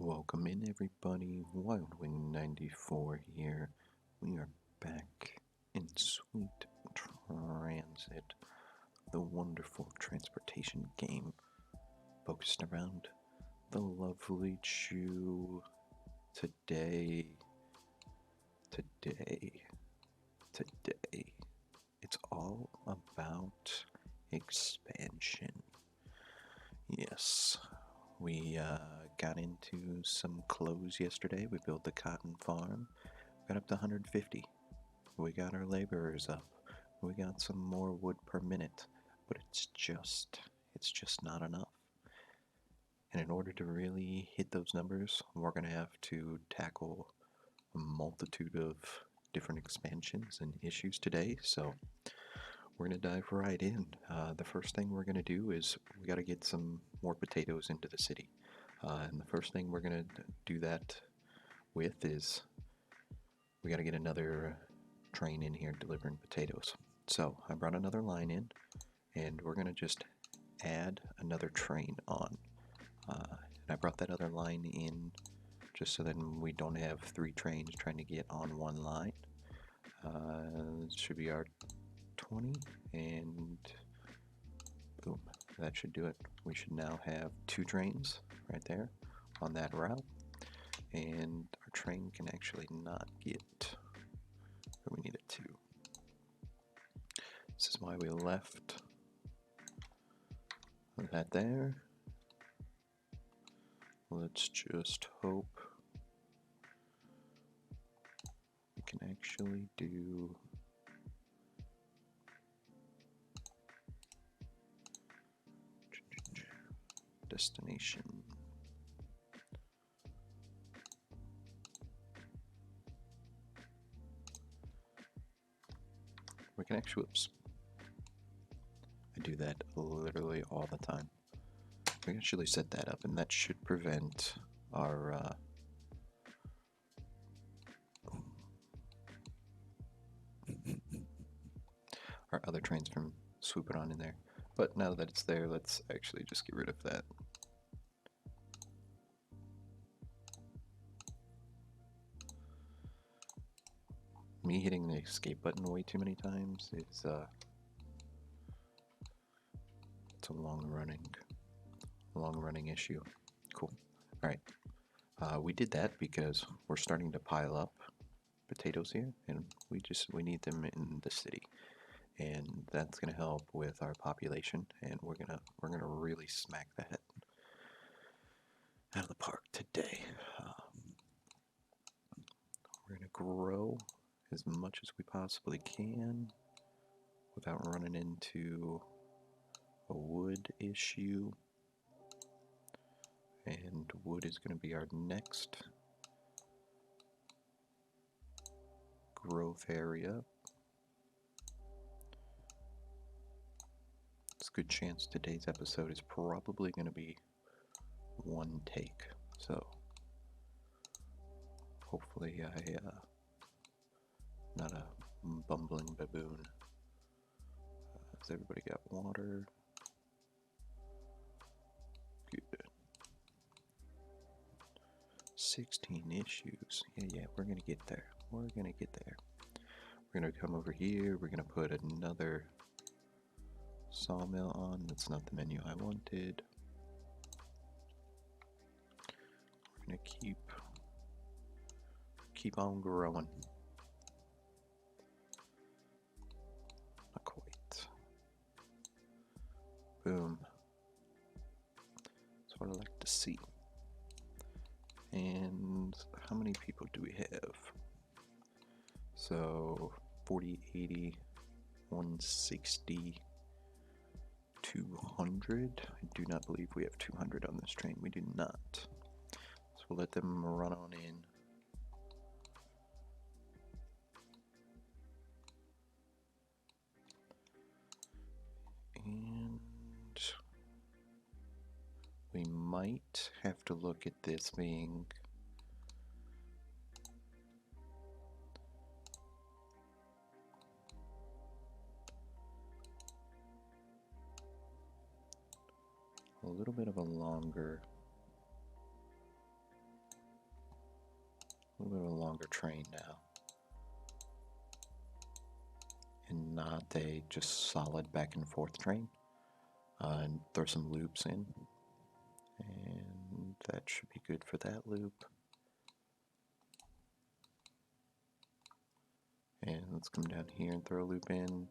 Welcome in, everybody. Wild Wing 94 here. We are back in Sweet Transit, the wonderful transportation game focused around the lovely Chew. Today, today, today, it's all about expansion. Yes, we got into some clothes yesterday. We built the cotton farm, got up to 150. We got our laborers up. We got some more wood per minute, but it's just not enough. And in order to really hit those numbers, we're going to have to tackle a multitude of different expansions and issues today. So we're going to dive right in. The first thing we're going to do is we got to get some more potatoes into the city. And the first thing we're going to do that with is we got to get another train in here delivering potatoes. So I brought another line in, and we're going to just add another train on. And I brought that other line in just so that we don't have three trains trying to get on one line. This should be our 20, and boom, that should do it. We should now have two trains right there on that route, and our train can actually not get where we need it to. This is why we left that there. Let's just hope we can actually do destination. We can actually, whoops. I do that literally all the time. We can actually set that up, and that should prevent our our other trains from swooping on in there. But now that it's there, let's actually just get rid of that. Me hitting the escape button way too many times is it's a long running issue. Cool. All right. We did that because we're starting to pile up potatoes here, and we need them in the city, and that's gonna help with our population, and we're gonna really smack that out of the park today. We're gonna grow as much as we possibly can without running into a wood issue. And wood is going to be our next growth area. It's a good chance today's episode is probably going to be one take. So hopefully not a bumbling baboon. Has everybody got water? Good. 16 issues. Yeah, we're gonna get there. We're gonna get there. We're gonna come over here. We're gonna put another sawmill on. That's not the menu I wanted. We're gonna keep on growing. Not quite. Boom. That's what I like to see. And how many people do we have? So 40, 80, 160, 200. I do not believe we have 200 on this train. We do not. So we'll let them run on in. And we might have to look at this being a little bit of a longer a little longer train now. And not a just solid back and forth train. And throw some loops in. And that should be good for that loop. And let's come down here and throw a loop in.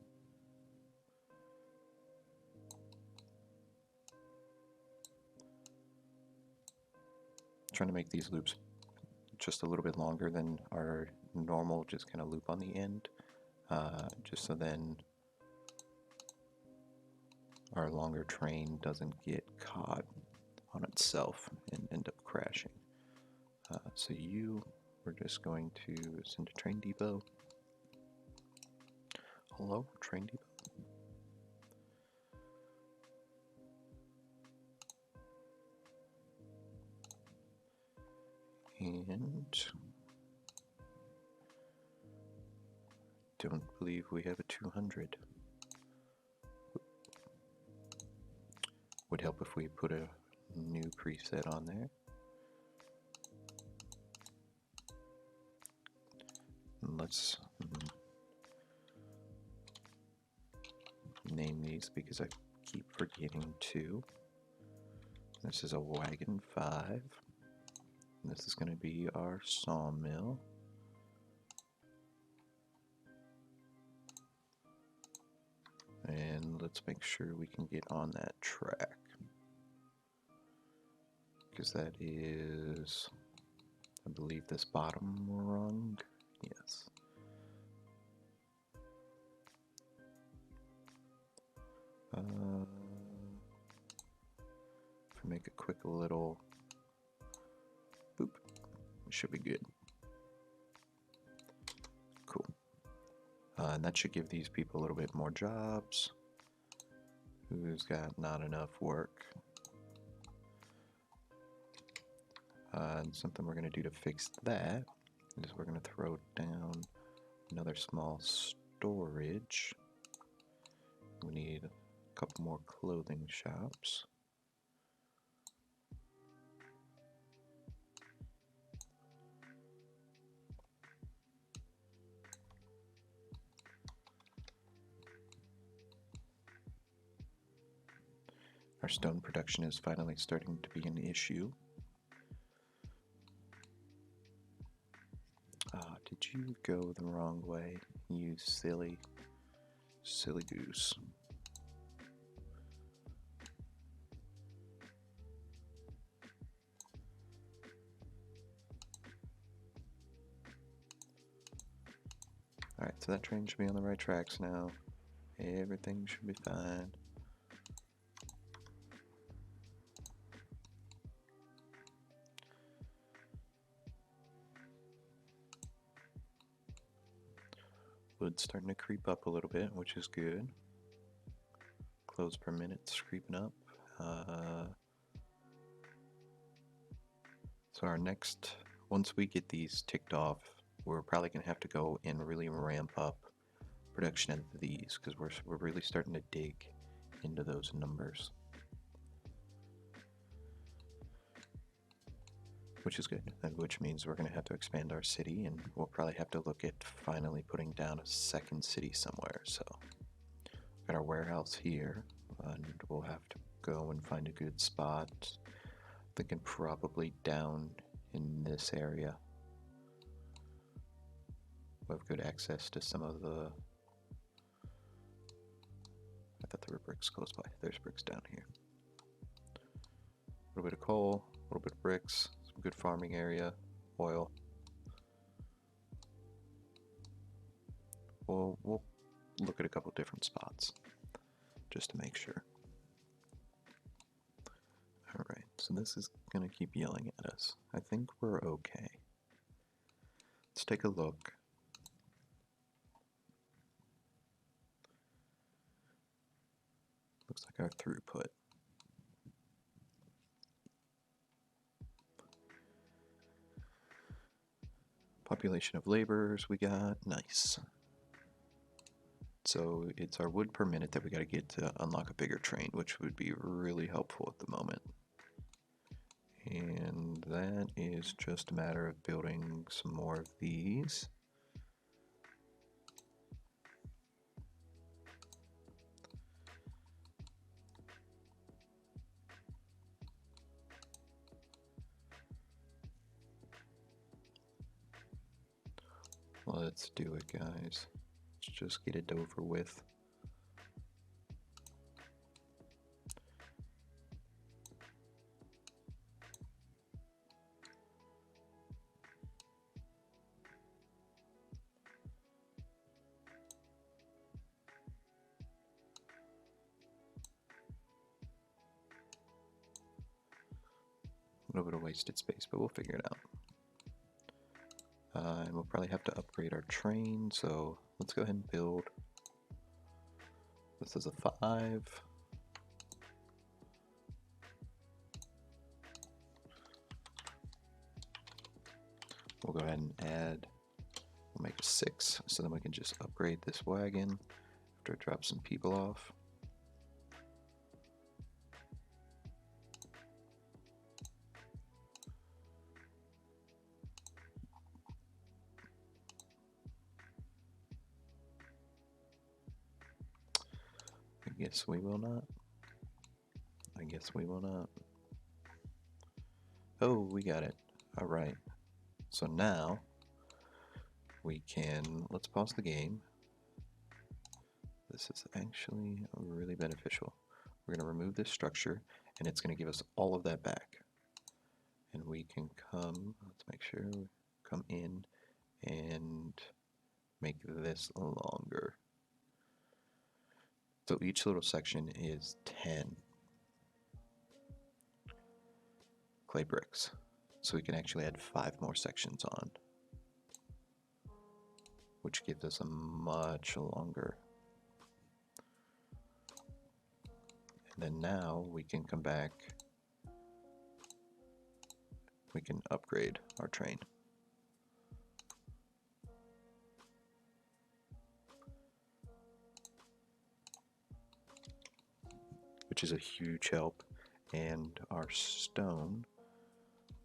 Trying to make these loops just a little bit longer than our normal just kind of loop on the end, just so then our longer train doesn't get caught on itself and end up crashing. So we're just going to send to train depot. Hello, train depot. And don't believe we have a 200. Would help if we put a new preset on there. And let's name these because I keep forgetting to. This is a wagon 5. This is going to be our sawmill. And let's make sure we can get on that track. Because that is, I believe, this bottom rung. Yes. If we make a quick little boop, it should be good. Cool. And that should give these people a little bit more jobs. Who's got not enough work? And something we're going to do to fix that is we're going to throw down another small storage. We need a couple more clothing shops. Our stone production is finally starting to be an issue. Did you go the wrong way, you silly goose? Alright, so that train should be on the right tracks now. Everything should be fine. Wood's starting to creep up a little bit, which is good. Clothes per minute's creeping up. So our next, once we get these ticked off, we're probably going to have to go and really ramp up production of these, because we're really starting to dig into those numbers. Which is good, and which means we're going to have to expand our city, and we'll probably have to look at finally putting down a second city somewhere. So, got our warehouse here, and we'll have to go and find a good spot. Thinking probably down in this area. We have good access to some of the... I thought there were bricks close by. There's bricks down here. A little bit of coal, a little bit of bricks. Good farming area, oil. We'll look at a couple different spots just to make sure. Alright, so this is going to keep yelling at us. I think we're okay. Let's take a look. Looks like our throughput. Population of laborers we got, nice. So it's our wood per minute that we got to get to unlock a bigger train, which would be really helpful at the moment. And that is just a matter of building some more of these. Let's do it, guys. Let's just get it over with. A little bit of wasted space, but we'll figure it out. And we'll probably have to upgrade our train, so let's go ahead and build. This is a 5. We'll go ahead and add, we'll make a 6, so then we can just upgrade this wagon after it drops some people off. I guess we will not. I guess we will not. Oh, we got it. Alright. So now we can, let's pause the game. This is actually really beneficial. We're going to remove this structure and it's going to give us all of that back. And we can come, let's make sure, come in and make this longer. So each little section is 10 clay bricks. So we can actually add 5 more sections on, which gives us a much longer. And then now we can come back, we can upgrade our train. Which is a huge help. And our stone,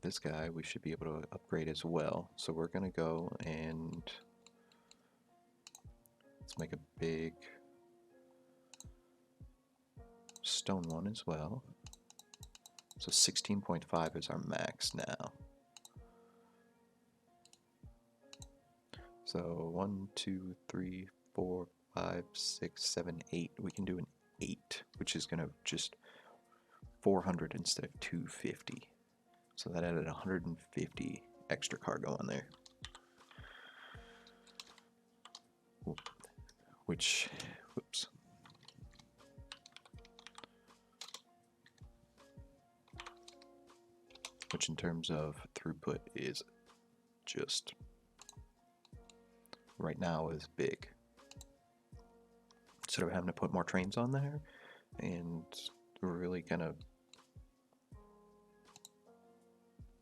this guy, we should be able to upgrade as well. So we're going to go and let's make a big stone one as well. So 16.5 is our max now. So 1, 2, 3, 4, 5, 6, 7, 8. We can do an 8, which is going to just 400 instead of 250. So that added 150 extra cargo on there. Which, whoops. Which in terms of throughput is just, right now is big. Instead of having to put more trains on there and really kind of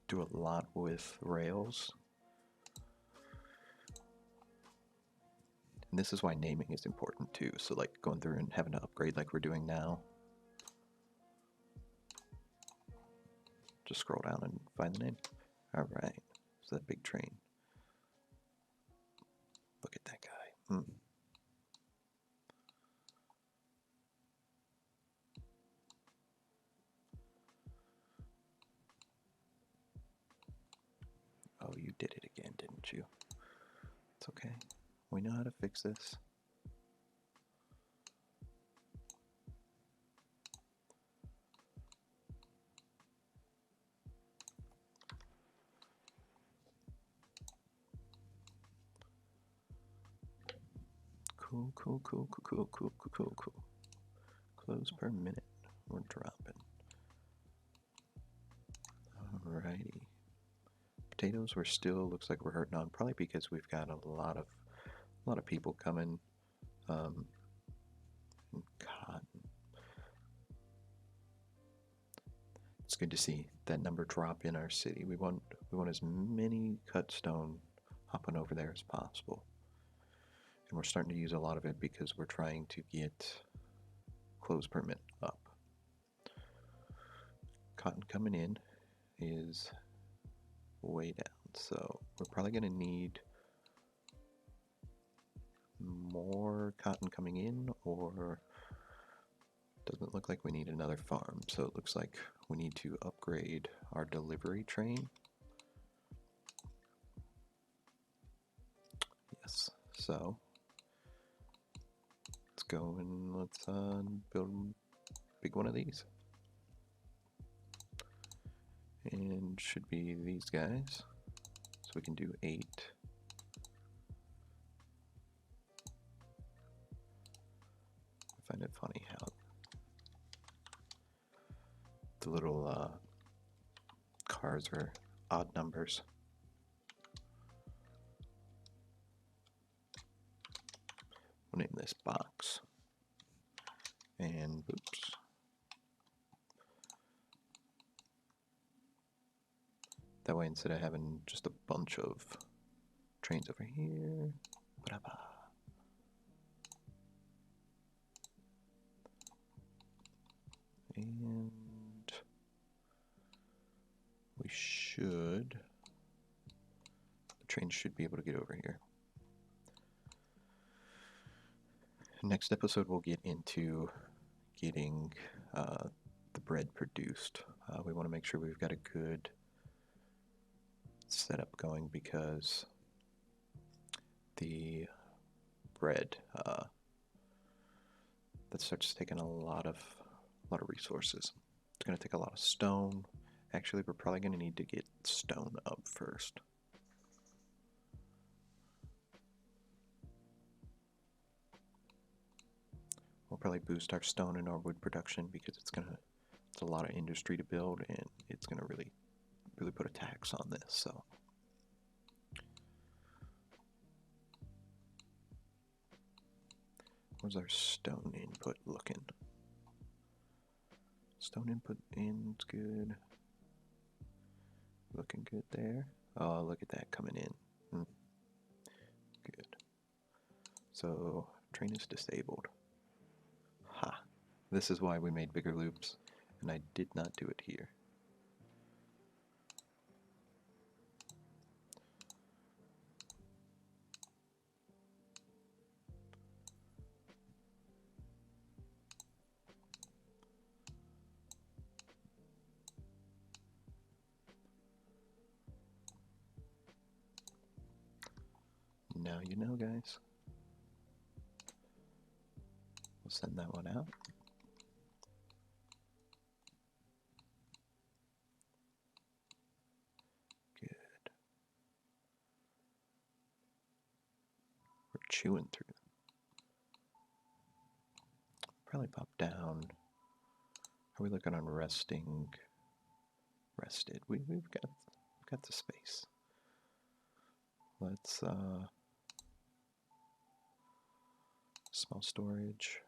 do a lot with rails. And this is why naming is important too. So like going through and having to upgrade like we're doing now. Just scroll down and find the name. Alright, so that big train. Look at that guy. Oh, you did it again, didn't you? It's okay. We know how to fix this. Cool, cool, cool, cool, cool, cool, cool, cool, cool. Close per minute. We're dropping. Alrighty. Potatoes we're still, looks like we're hurting on, probably because we've got a lot of people coming. And cotton. It's good to see that number drop in our city. We want as many cut stone hopping over there as possible. And we're starting to use a lot of it because we're trying to get close permit up. Cotton coming in. is way down. So we're probably going to need more cotton coming in, or doesn't look like we need another farm. So it looks like we need to upgrade our delivery train. Yes, so let's go and let's build a big one of these. And should be these guys. So we can do 8. I find it funny how the little cars are odd numbers. We'll name this box. And oops. That way, instead of having just a bunch of trains over here, and we should, the train should be able to get over here. Next episode, we'll get into getting the bread produced. We want to make sure we've got a good setup going, because the bread that starts taking a lot of resources. It's going to take a lot of stone. Actually, we're probably going to need to get stone up first. We'll probably boost our stone and our wood production, because it's a lot of industry to build, and it's gonna really put a tax on this. So where's our stone input looking? Stone input in's good. Looking good there. Oh, look at that coming in. Good. So train is disabled. Ha! This is why we made bigger loops, and I did not do it here. Now you know, guys. We'll send that one out. Good. We're chewing through. Probably pop down. Are we looking on resting? Rested. We've got the space. Let's small storage.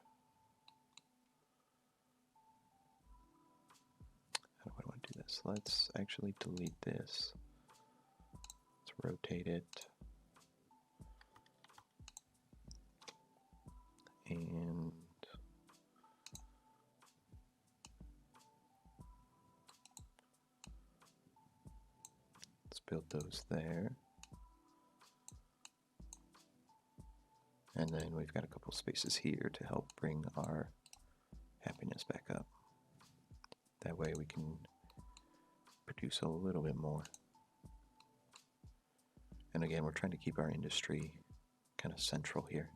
How do I want to do this? Let's actually delete this. Let's rotate it. And let's build those there. And then we've got a couple spaces here to help bring our happiness back up. That way we can produce a little bit more. And again, we're trying to keep our industry kind of central here.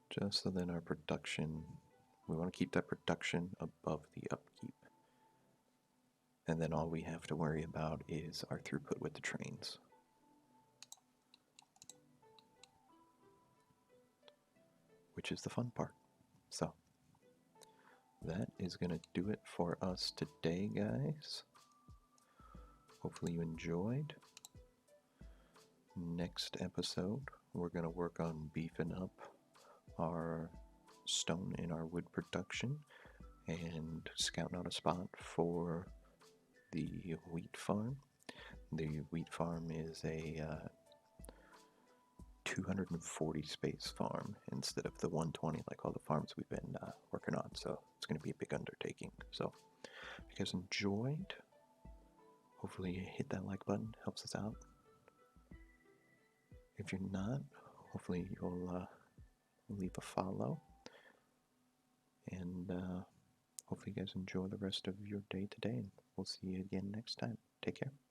Just so then our production, we want to keep that production above the upkeep. And then all we have to worry about is our throughput with the trains. Which is the fun part. So, that is going to do it for us today, guys. Hopefully you enjoyed. Next episode, we're going to work on beefing up our stone in our wood production and scouting out a spot for the wheat farm. The wheat farm is a 240 space farm instead of the 120 like all the farms we've been working on. So it's going to be a big undertaking. So if you guys enjoyed, hopefully you hit that like button, helps us out. If you're not, hopefully you'll leave a follow. And hopefully you guys enjoy the rest of your day today. And we'll see you again next time. Take care.